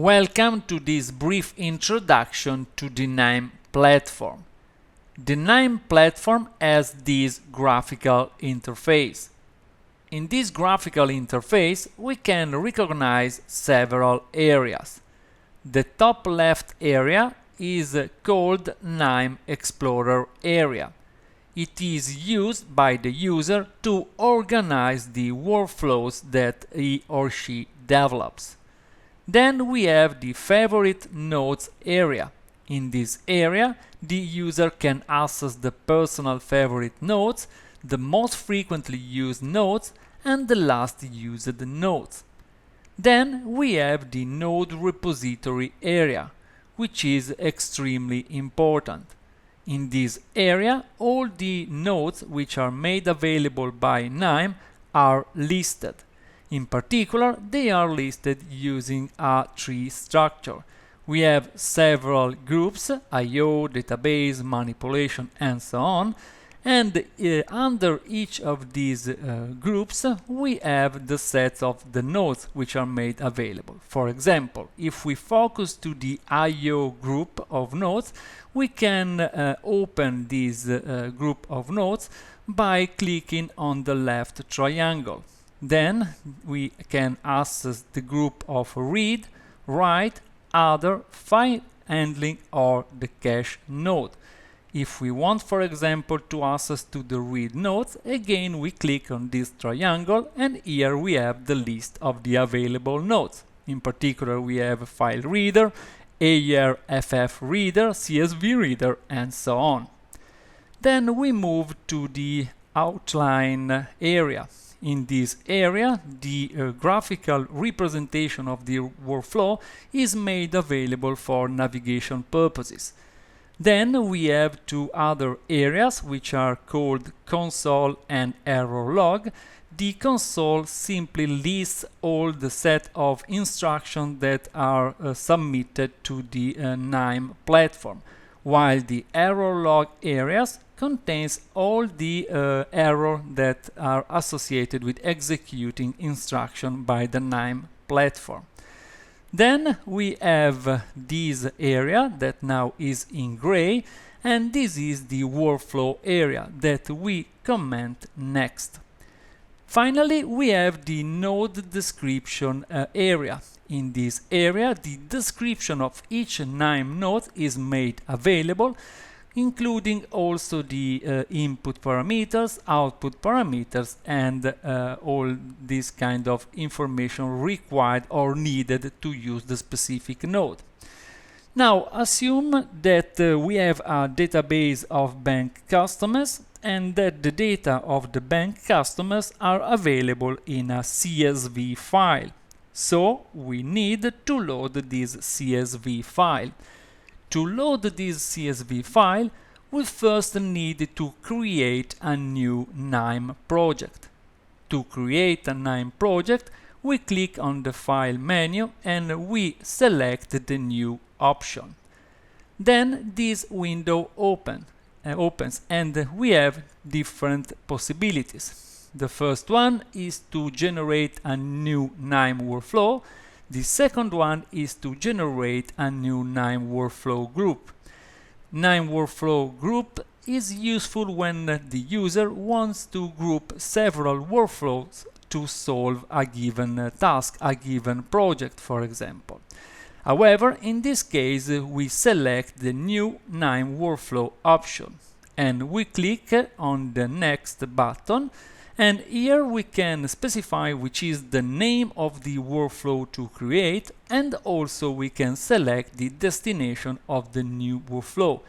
Welcome to this brief introduction to the KNIME platform. The KNIME platform has this graphical interface. In this graphical interface, we can recognize several areas. The top left area is called KNIME Explorer area. It is used by the user to organize the workflows that he or she develops. Then we have the Favorite Notes area. In this area, the user can access the personal favorite notes, the most frequently used notes, and the last used notes. Then we have the Node Repository area, which is extremely important. In this area, all the nodes which are made available by KNIME are listed. In particular, they are listed using a tree structure. We have several groups, I/O, database, manipulation, and so on. And under each of these groups, we have the sets of the nodes which are made available. For example, if we focus to the I/O group of nodes, we can open this group of nodes by clicking on the left triangle. Then we can access the group of read, write, other, file handling, or the cache node. If we want, for example, to access to the read nodes, again we click on this triangle, and here we have the list of the available nodes. In particular, we have file reader, ARFF reader, CSV reader, and so on. Then we move to the outline area. In this area, the graphical representation of the workflow is made available for navigation purposes. Then we have two other areas which are called console and error log. The console simply lists all the set of instructions that are submitted to the KNIME platform, while the error log areas contains all the errors that are associated with executing instruction by the KNIME platform. Then we have this area that now is in gray, and this is the workflow area that we comment next. Finally, we have the node description area. In this area, the description of each KNIME node is made available, including also the input parameters, output parameters, and all this kind of information required or needed to use the specific node. Now, assume that we have a database of bank customers and that the data of the bank customers are available in a CSV file. So, we need to load this CSV file. To load this CSV file, we first need to create a new KNIME project. To create a KNIME project, we click on the File menu and we select the New option. Then this window opens and we have different possibilities. The first one is to generate a new KNIME workflow. The second one is to generate a new KNIME workflow group. KNIME workflow group is useful when the user wants to group several workflows to solve a given task, a given project, for example. However, in this case, we select the new KNIME workflow option and we click on the next button. And here we can specify which is the name of the workflow to create, and also we can select the destination of the new workflow.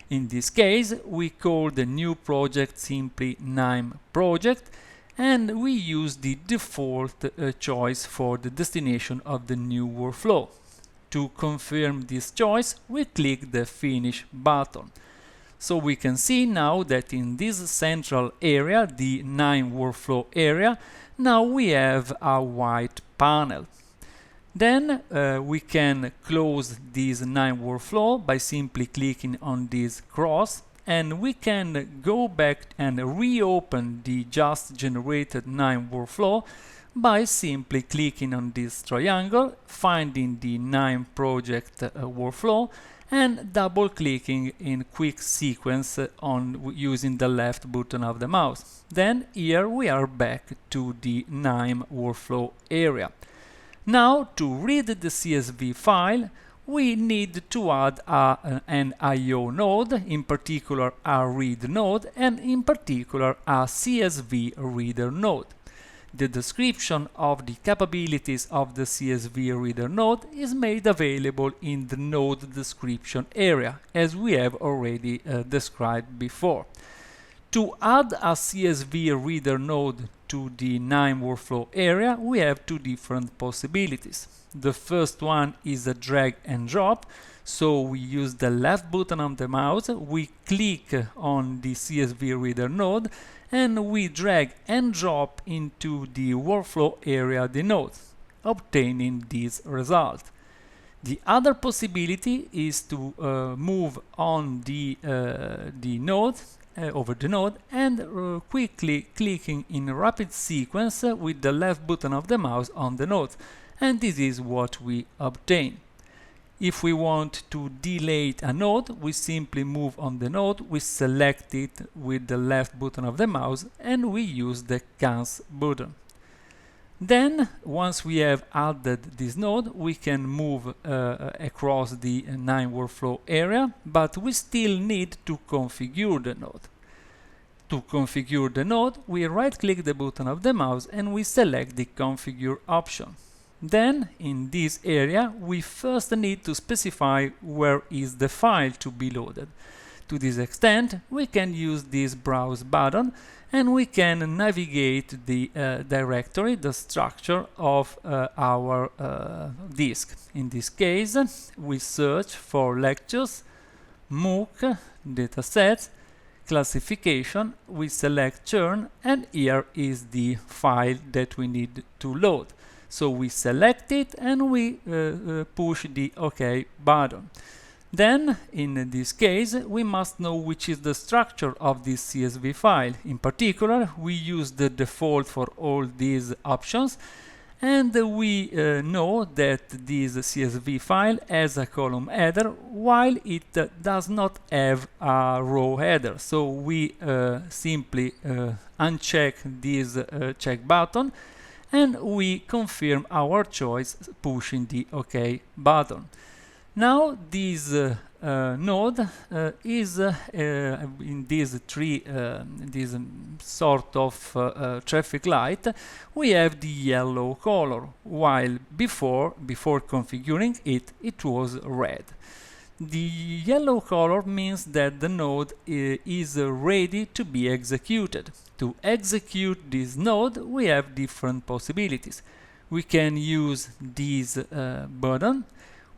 In this case, we call the new project simply KNIME project, and we use the default choice for the destination of the new workflow. To confirm this choice, we click the Finish button. So we can see now that in this central area, the KNIME workflow area, now we have a white panel. Then we can close this KNIME workflow by simply clicking on this cross, and we can go back and reopen the just generated KNIME workflow by simply clicking on this triangle, finding the KNIME project workflow, and double-clicking in quick sequence on using the left button of the mouse. Then here we are back to the KNIME workflow area. Now, to read the CSV file, we need to add an I/O node, in particular a read node, and in particular a CSV reader node. The description of the capabilities of the CSV reader node is made available in the node description area, as we have already described before. To add a CSV reader node to the KNIME workflow area, we have two different possibilities. The first one is a drag and drop, so we use the left button on the mouse, we click on the CSV reader node, and we drag and drop into the workflow area the node, obtaining this result. The other possibility is to move on the node over the node and quickly clicking in rapid sequence with the left button of the mouse on the node, and this is what we obtain. If we want to delete a node, we simply move on the node, we select it with the left button of the mouse, and we use the cancel button. Then, once we have added this node, we can move across the KNIME workflow area, but we still need to configure the node. To configure the node, we right-click the button of the mouse and we select the configure option. Then, in this area, we first need to specify where is the file to be loaded. To this extent, we can use this browse button and we can navigate the directory, the structure of our disk. In this case, we search for lectures, MOOC, datasets, classification, we select churn, and here is the file that we need to load. So we select it and we push the OK button. Then, in this case, we must know which is the structure of this CSV file. In particular, we use the default for all these options, and we know that this CSV file has a column header while it does not have a row header. So we simply uncheck this check button and we confirm our choice pushing the OK button. Now this node is in these three this sort of traffic light. We have the yellow color, while before configuring it was red. The yellow color means that the node is ready to be executed. To execute this node, we have different possibilities. We can use this button.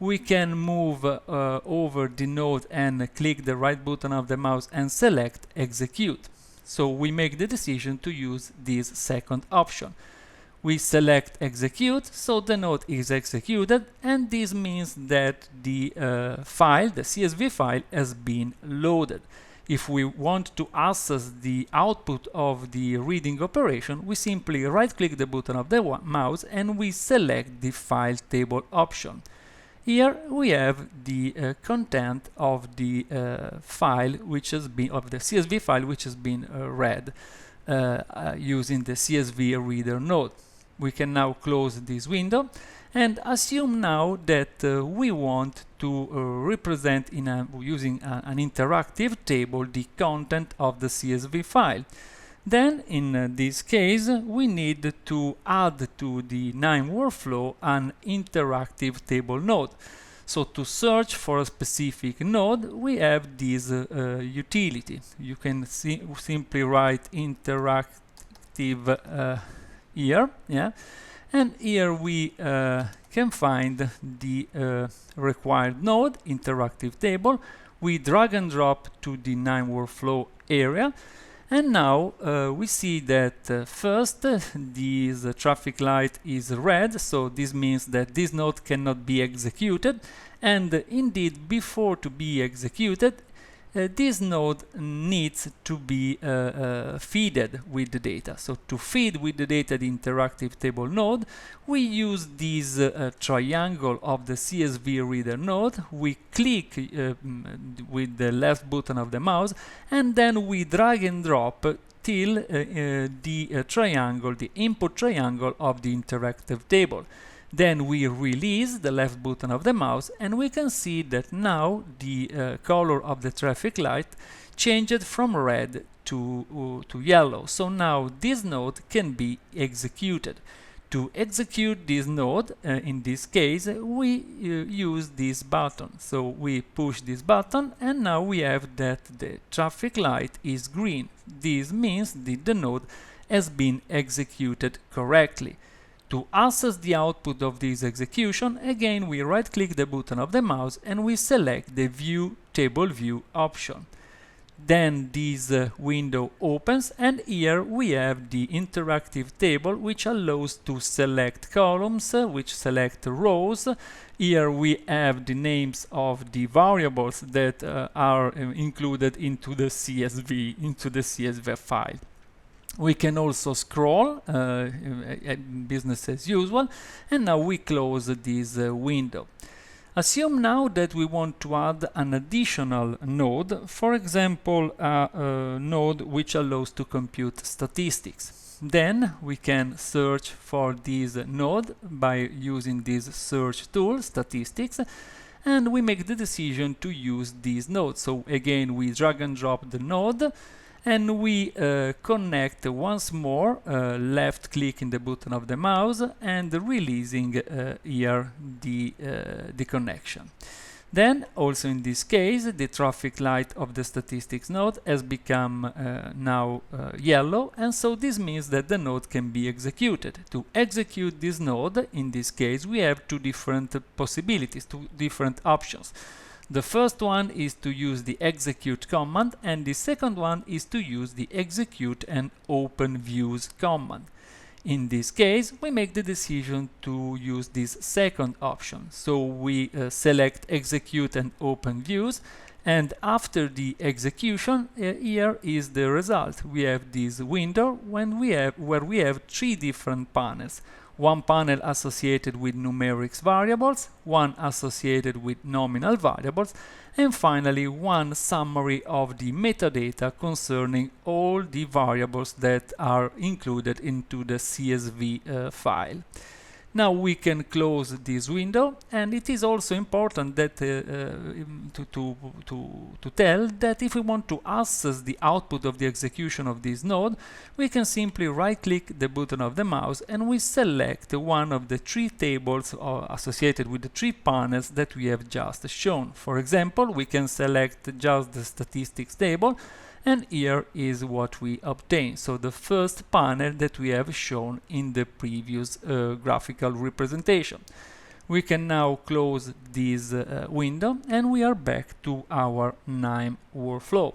We can move over the node and click the right button of the mouse and select execute. So we make the decision to use this second option. We select execute, so the node is executed, and this means that the file, the CSV file, has been loaded. If we want to access the output of the reading operation, we simply right-click the button of the mouse and we select the file table option. Here we have the content of the file which has been of the CSV file which has been read using the CSV reader node. We can now close this window and assume now that we want to represent using an interactive table the content of the CSV file. Then, in this case, we need to add to the KNIME workflow an interactive table node. So to search for a specific node, we have this utility. You can simply write interactive here, yeah, and here we can find the required node, interactive table. We drag and drop to the KNIME workflow area. And now we see that first this traffic light is red, so this means that this node cannot be executed, and indeed before to be executed this node needs to be fed with the data. So to feed with the data the interactive table node, we use this triangle of the CSV reader node. We click with the left button of the mouse, and then we drag and drop till the triangle, the input triangle of the interactive table. Then we release the left button of the mouse, and we can see that now the color of the traffic light changed from red to yellow. So now this node can be executed. To execute this node, in this case, we use this button. So we push this button, and now we have that the traffic light is green. This means that the node has been executed correctly. To access the output of this execution, again we right-click the button of the mouse and we select the View Table View option. Then this window opens, and here we have the interactive table, which allows to select columns, which select rows. Here we have the names of the variables that are included into the CSV file. We can also scroll, business as usual, and now we close this window. Assume now that we want to add an additional node, for example, a node which allows to compute statistics. Then we can search for this node by using this search tool, statistics, and we make the decision to use this node. So again, we drag and drop the node, and we connect once more, left click in the button of the mouse and releasing here the connection. Then also in this case the traffic light of the statistics node has become now yellow, and so this means that the node can be executed. To execute this node, in this case we have two different possibilities, two different options. The first one is to use the execute command, and the second one is to use the execute and open views command. In this case, we make the decision to use this second option. So we select execute and open views, and after the execution, here is the result. We have this window where we have three different panels. One panel associated with numerics variables, one associated with nominal variables, and finally one summary of the metadata concerning all the variables that are included into the CSV file. Now we can close this window, and it is also important that to tell that if we want to access the output of the execution of this node, we can simply right-click the button of the mouse and we select one of the three tables associated with the three panels that we have just shown. For example, we can select just the statistics table, and here is what we obtain. So the first panel that we have shown in the previous graphical representation. We can now close this window, and we are back to our KNIME workflow.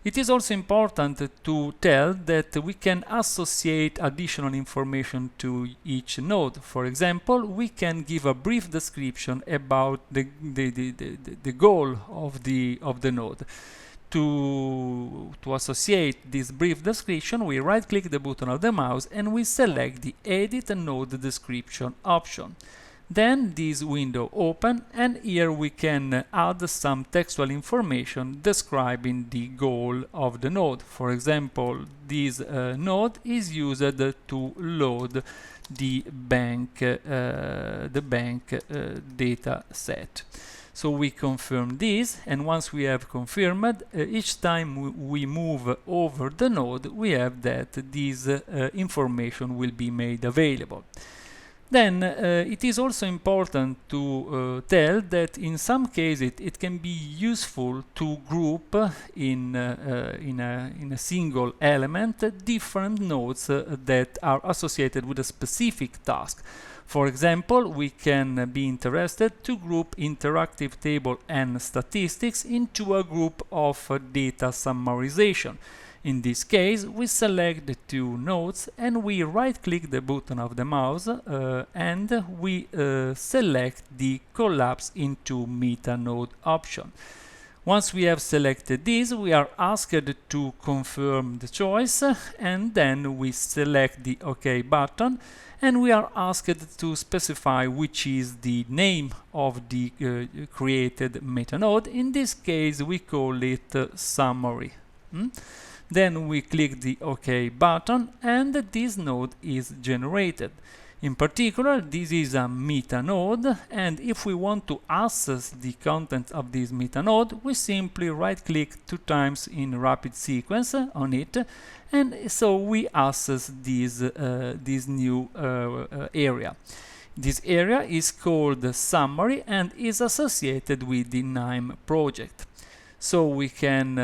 It is also important to tell that we can associate additional information to each node. For example, we can give a brief description about the goal of the node. To associate this brief description, we right-click the button of the mouse and we select the Edit Node Description option. Then this window opens, and here we can add some textual information describing the goal of the node. For example, this node is used to load the bank data set. So we confirm this, and once we have confirmed, each time we move over the node, we have that this information will be made available. Then it is also important to tell that in some cases it can be useful to group in a single element different nodes that are associated with a specific task. For example, we can be interested to group interactive table and statistics into a group of data summarization. In this case, we select the two nodes and we right-click the button of the mouse and we select the collapse into meta node option. Once we have selected this, we are asked to confirm the choice, and then we select the OK button, and we are asked to specify which is the name of the created meta node. In this case, we call it summary. Then we click the OK button, and this node is generated. In particular, this is a meta node, and if we want to access the content of this meta node, we simply right-click 2 times in rapid sequence on it, and so we access this new area. This area is called summary and is associated with the KNIME project. So we can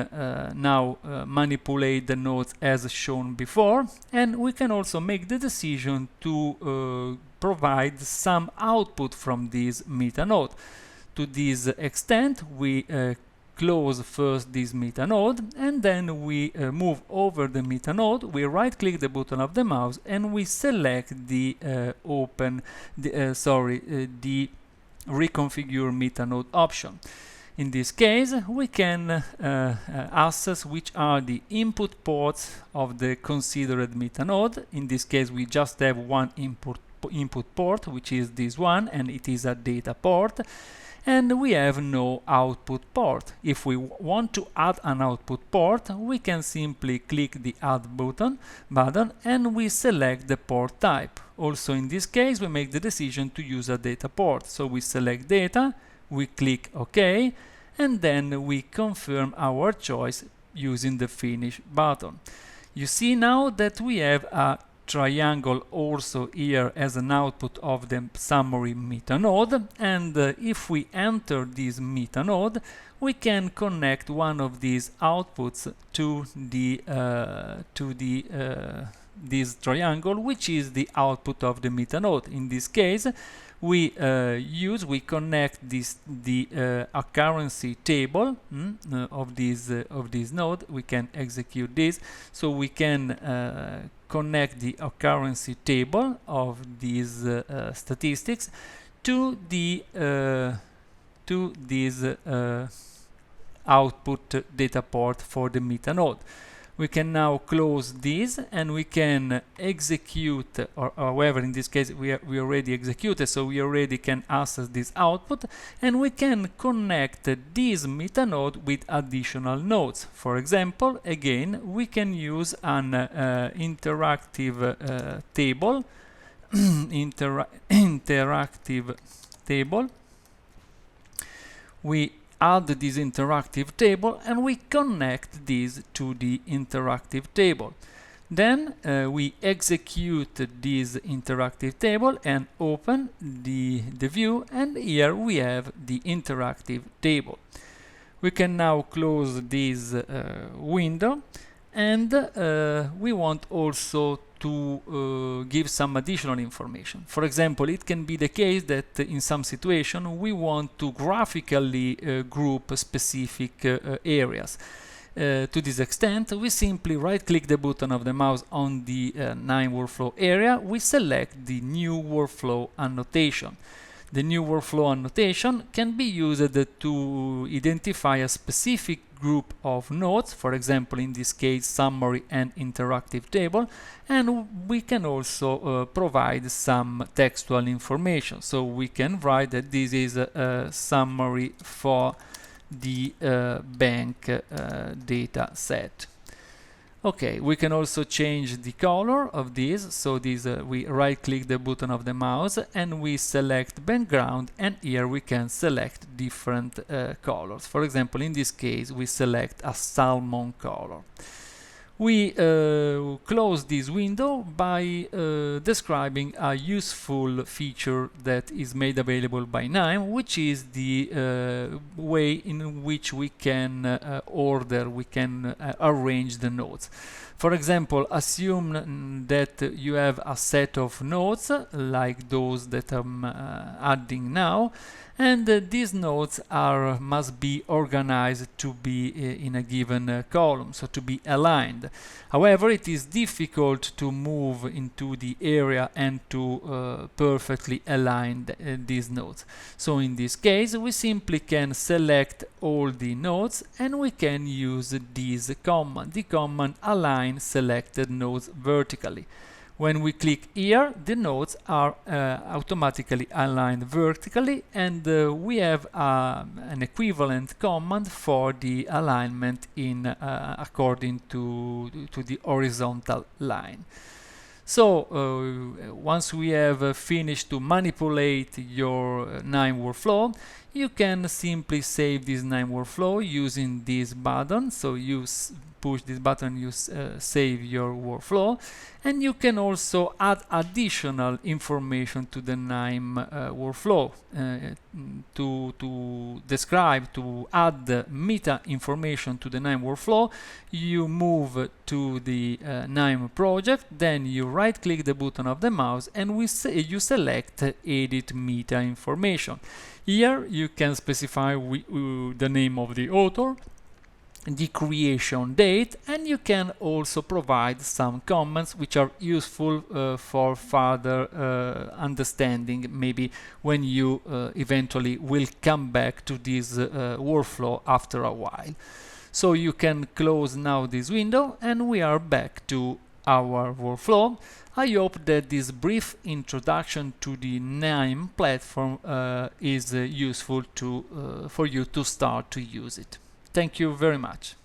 now manipulate the nodes as shown before, and we can also make the decision to provide some output from this meta node. To this extent, we close first this meta node, and then we move over the meta node, we right click the button of the mouse, and we select the the reconfigure meta node option. In this case, we can access which are the input ports of the considered meta node. In this case, we just have one input port, which is this one, and it is a data port. And we have no output port. If we want to add an output port, we can simply click the Add button and we select the port type. Also in this case, we make the decision to use a data port. So we select data, we click OK, and then we confirm our choice using the Finish button. You see now that we have a triangle also here as an output of the summary meta node, and if we enter this meta node, we can connect one of these outputs to this triangle, which is the output of the meta node. In this case, we connect the occurrence table of this node. We can execute this, so we can connect the occurrence table of these statistics to this output data port for the meta node. We can now close this, and we can execute, or however, in this case we already executed, so we already can access this output, and we can connect this meta node with additional nodes. For example, again, we can use an interactive table, interactive table. We add this interactive table, and we connect this to the interactive table. Then we execute this interactive table and open the view, and here we have the interactive table. We can now close this window, and we want also to give some additional information. For example, it can be the case that in some situation we want to graphically group specific areas. To this extent, we simply right-click the button of the mouse on the KNIME workflow area. We select the new workflow annotation. The new workflow annotation can be used to identify a specific group of nodes, for example, in this case, summary and interactive table, and we can also provide some textual information. So we can write that this is a summary for the bank data set. Okay, we can also change the color of this. So this we right-click the button of the mouse and we select background, and here we can select different colors. For example, in this case, we select a salmon color. We close this window by describing a useful feature that is made available by KNIME, which is the way in which we can arrange the nodes. For example, assume that you have a set of nodes like those that I'm adding now, and these nodes must be organized to be in a given column, so to be aligned. However, it is difficult to move into the area and to perfectly align these nodes. So in this case, we simply can select all the nodes and we can use this command, the command align selected nodes vertically. When we click here, the nodes are automatically aligned vertically, and we have an equivalent command for the alignment in according to the horizontal line. So once we have finished to manipulate your KNIME workflow, you can simply save this KNIME workflow using this button. So you push this button, you save your workflow, and you can also add additional information to the KNIME workflow to describe, to add meta information to the KNIME workflow. You move to the KNIME project, then you right click the button of the mouse and you select edit meta information. Here you can specify the name of the author, the creation date, and you can also provide some comments which are useful for further understanding, maybe when you eventually will come back to this workflow after a while. So you can close now this window and we are back to our workflow. I hope that this brief introduction to the KNIME platform is useful for you to start to use it. Thank you very much.